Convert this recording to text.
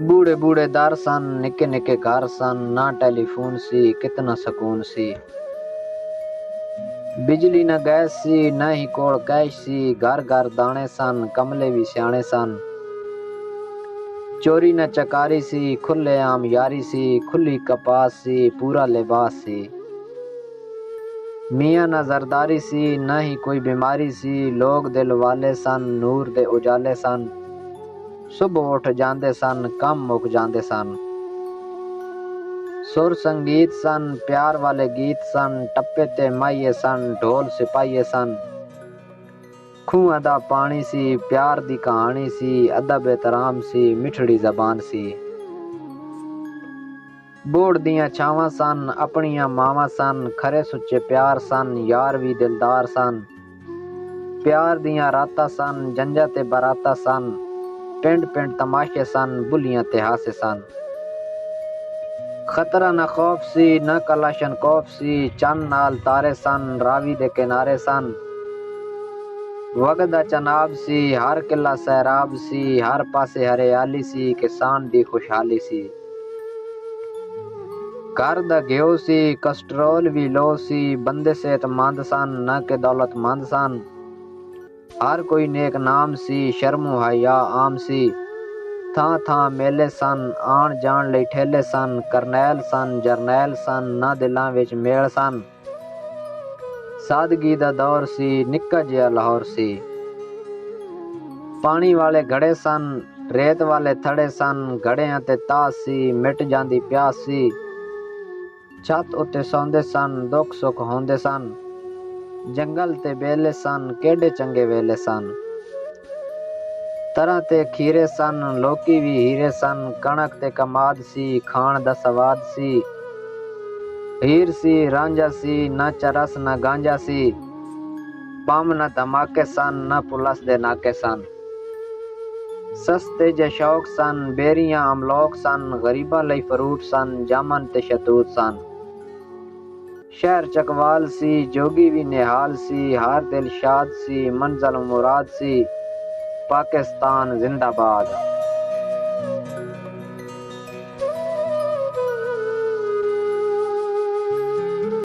बूढ़े बूढ़े दर सन, निके निके घर सन, ना टेलीफोन सी कितना सकून सी। बिजली न गैस सी, न ही कोल कैश सी, घर घर दाने सन, कमले भी सियाने सन। चोरी न चकारी सी, खुले आम यारी सी, खुली कपास सी, पूरा लिबास सी। मियाँ न जरदारी सी, न ही कोई बीमारी सी, लोग दिल वाले सन, नूर दे उजाले सन। सुबह उठ जांदे सन, कम मुक जांदे सन। सुर संगीत सन, प्यार वाले गीत सन, टप्पे ते माइये सन, ढोल सिपाहिये सन। खूह दा पानी सी, प्यार दी कहानी सी, अदब एहतराम सी, मिठड़ी जबान सी। बोड़ दियां छावां सन, अपनियां मावां सन, खरे सुच्चे प्यार सन, यार भी दिलदार सन। प्यार दियां रातां सन, जंजा ते बरातां सन, पिंड पिंड तमाशे सन, बुलियां ते हासे सन। खतरा न खौफ सी, न कलाशन कौफ सी, चन नाल तारे सन, रावी दे किनारे सन। वगदा चनाब सी, हर किला सैराब सी, हर पासे हरियाली सी, किसान दी खुशहाली सी। घर दा घ्यो सी, कस्ट्रोल भी लो सी, बंदे सेहतमंद सन, न के दौलतमंद सन। हर कोई नेक नाम सी, शर्मो हया आम सी। थां थां मेले सन, आण जाण लई ठेले सन, करनैल सन, जरनैल सन, ना दिलां विच मेल सन। सादगी दा दौर सी, निक्का जिहा लाहौर सी। पानी वाले घड़े सन, रेत वाले थड़े सन, घड़ियां ते तास सी, मिट जांदी प्यास सी। छत उत्ते सौंदे सन, दुख सुख होंदे सन। जंगल ते बेले सन, केडे चंगे वेले सन। तरह ते खीरे सन, लोकी भी हीरे सन, कणक ते कमाद सी, खाण दा सवाद सी। हीर सी रांझा सी, न चरस न गांजा सी। बम न धमाके सन, न पुलस दे नाके सन। सस्ते जे शौक सन, बेरियां अमलोक सन, गरीबां लई फरूट सन, जामन ते शतूत सन। शहर चकवाल सी, जोगी भी निहाल सी, हर दिल शाद सी, मंज़िल मुराद सी। पाकिस्तान जिंदाबाद।